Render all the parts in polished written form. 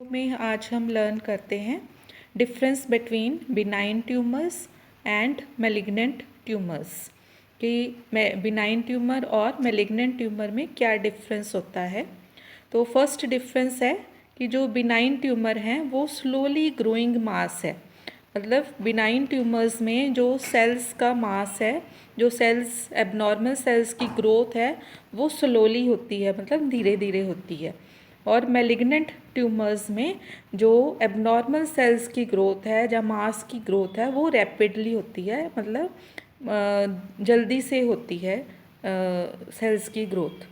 में आज हम लर्न करते हैं difference between benign tumours and malignant tumours कि बिनाइन ट्यूमर और मैलिग्नेंट ट्यूमर में क्या डिफरेंस होता है। तो फर्स्ट डिफरेंस है कि जो बिनाइन ट्यूमर हैं वो स्लोली ग्रोइंग मास है। मतलब बिनाइन ट्यूमर्स में जो सेल्स का मास है, जो सेल्स एबनॉर्मल सेल्स की ग्रोथ है वो स्लोली होती है, मतलब धीरे धीरे होती है। और मैलिग्नेंट ट्यूमर्स में जो एबनॉर्मल सेल्स की ग्रोथ है या मास की ग्रोथ है वो रैपिडली होती है, मतलब जल्दी से होती है सेल्स की ग्रोथ।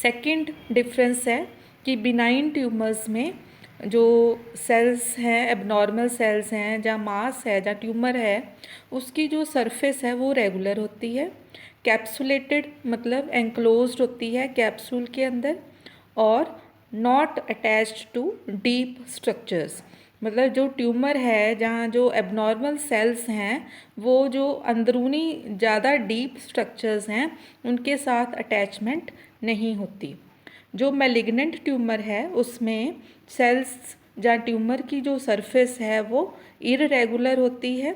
सेकंड डिफरेंस है कि बिनाइन ट्यूमर्स में जो सेल्स हैं, एबनॉर्मल सेल्स हैं या मास है या ट्यूमर है, उसकी जो सरफेस है वो रेगुलर होती है, कैप्सुलेटेड मतलब एंक्लोज्ड होती है कैप्सूल के अंदर, और not attached to deep structures. मतलब जो ट्यूमर है, जहाँ जो एबनॉर्मल सेल्स हैं वो जो अंदरूनी ज़्यादा डीप स्ट्रक्चर्स हैं उनके साथ अटैचमेंट नहीं होती। जो मैलिग्नेंट ट्यूमर है उसमें सेल्स या ट्यूमर की जो सरफेस है वो इररेगुलर होती है,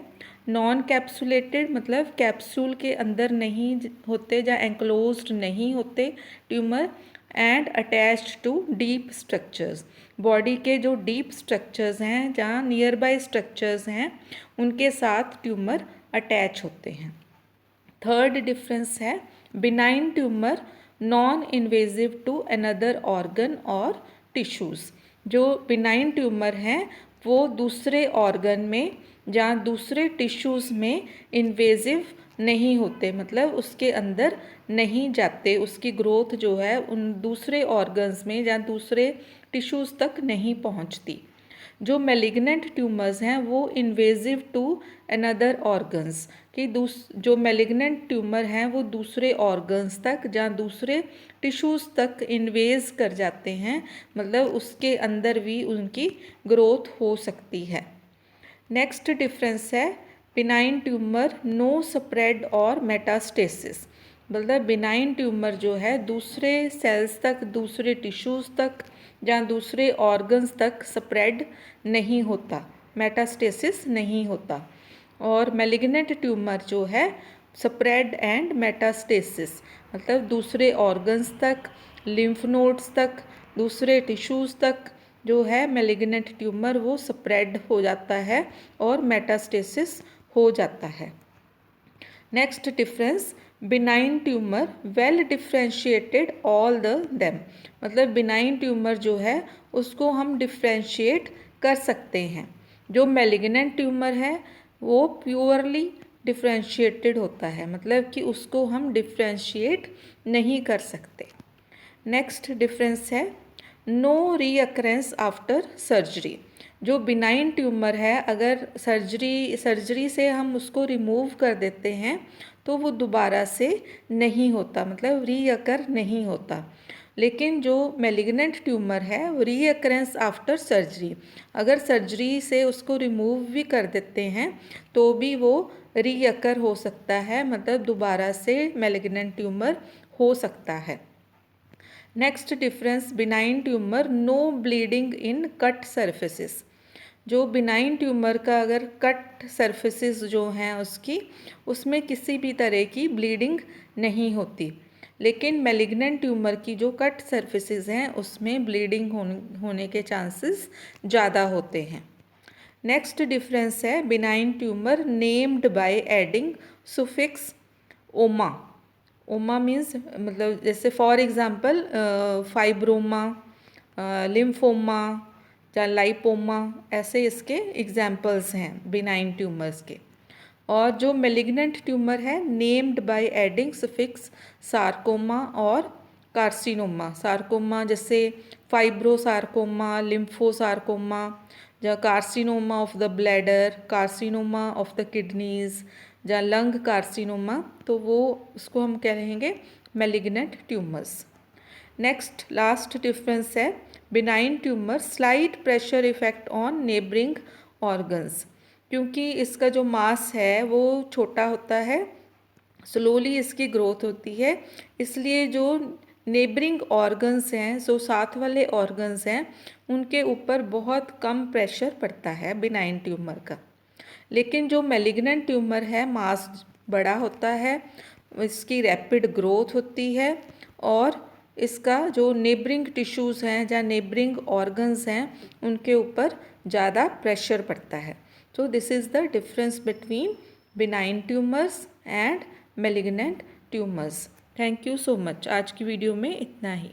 नॉन कैप्सुलेटेड मतलब कैप्सूल के अंदर नहीं होते या एंक्लोज्ड नहीं होते tumour, and attached to deep structures. Body के जो डीप स्ट्रक्चर्स हैं, जहाँ नियर बाय स्ट्रक्चर्स हैं, उनके साथ ट्यूमर अटैच होते हैं। थर्ड डिफरेंस है benign tumour non invasive to another organ और टिश्यूज़। जो बिनाइन ट्यूमर हैं वो दूसरे ऑर्गन में या दूसरे टिश्यूज़ में इन्वेजिव नहीं होते, मतलब उसके अंदर नहीं जाते, उसकी ग्रोथ जो है उन दूसरे ऑर्गन्स में या दूसरे टिश्यूज़ तक नहीं पहुंचती। जो मैलिग्नेंट ट्यूमर्स हैं वो इन्वेजिव टू अनदर ऑर्गन्स, कि जो मैलिग्नेंट ट्यूमर हैं वो दूसरे ऑर्गन्स तक या दूसरे टिश्यूज़ तक इन्वेज कर जाते हैं, मतलब उसके अंदर भी उनकी ग्रोथ हो सकती है। नेक्स्ट डिफरेंस है बिनाइन ट्यूमर नो स्प्रेड और मेटास्टेसिस। मतलब बिनाइन ट्यूमर जो है दूसरे सेल्स तक, दूसरे टिश्यूज़ तक या दूसरे ऑर्गन्स तक स्प्रेड नहीं होता, मेटास्टेसिस नहीं होता। और मैलिग्नेंट ट्यूमर जो है स्प्रेड एंड मेटास्टेसिस, मतलब दूसरे ऑर्गन्स तक, लिम्फ नोड्स तक, दूसरे टिश्यूज़ तक जो है मैलिग्नेंट ट्यूमर वो स्प्रेड हो जाता है और मेटास्टेसिस हो जाता है। Next difference benign tumour well differentiated all the them. मतलब बिनाइन ट्यूमर जो है उसको हम डिफ्रेंशिएट कर सकते हैं। जो मैलिग्नेंट ट्यूमर है वो प्योरली डिफ्रेंशिएटेड होता है, मतलब कि उसको हम डिफ्रेंशिएट नहीं कर सकते। नेक्स्ट डिफरेंस है नो रीअकरेंस आफ्टर सर्जरी। जो बिनाइन ट्यूमर है अगर सर्जरी से हम उसको रिमूव कर देते हैं तो वो दोबारा से नहीं होता, मतलब रीअकर नहीं होता। लेकिन जो मैलिग्नेंट ट्यूमर है वो रीअकरेंस आफ्टर सर्जरी, अगर सर्जरी से उसको रिमूव भी कर देते हैं तो भी वो रीअकर हो सकता है, मतलब दोबारा से मैलिग्नेंट ट्यूमर हो सकता है। Next difference benign tumour no bleeding in cut surfaces. जो बिनाइन ट्यूमर का अगर कट सर्फेसिस जो हैं उसकी, उसमें किसी भी तरह की ब्लीडिंग नहीं होती। लेकिन मैलिग्नेंट ट्यूमर की जो कट सर्फेसिस हैं उसमें ब्लीडिंग होने के चांसेस ज़्यादा होते हैं। नेक्स्ट डिफरेंस है benign tumour named by adding suffix ओमा। ओमा मीन्स मतलब जैसे फॉर एग्जांपल फाइब्रोमा, लिम्फोमा या लाइपोमा, ऐसे इसके एग्जांपल्स हैं बिनाइन ट्यूमर्स के। और जो मेलिग्नेंट ट्यूमर है named by adding suffix sarcoma और कार्सिनोमा। सार्कोमा जैसे फाइब्रोसार्कोमा, लिम्फोसार्कोमा, या carcinoma of the bladder, carcinoma of the kidneys या लंग कार्सिनोमा, तो वो उसको हम कह रहेंगे malignant tumours. Next last difference है benign tumour slight pressure effect on neighbouring organs. क्योंकि इसका जो मास है वो छोटा होता है, स्लोली इसकी ग्रोथ होती है, इसलिए जो नेबरिंग ऑर्गन्स हैं, जो साथ वाले ऑर्गन्स हैं, उनके ऊपर बहुत कम प्रेशर पड़ता है बिनाइन ट्यूमर का। लेकिन जो मैलिग्नेंट ट्यूमर है, मास बड़ा होता है, इसकी रैपिड ग्रोथ होती है और इसका जो नेबरिंग टिश्यूज़ हैं या नेबरिंग ऑर्गन्स हैं उनके ऊपर ज़्यादा प्रेशर पड़ता है। तो this is the difference between benign tumours and malignant tumours. Thank you so much. आज की वीडियो में इतना ही।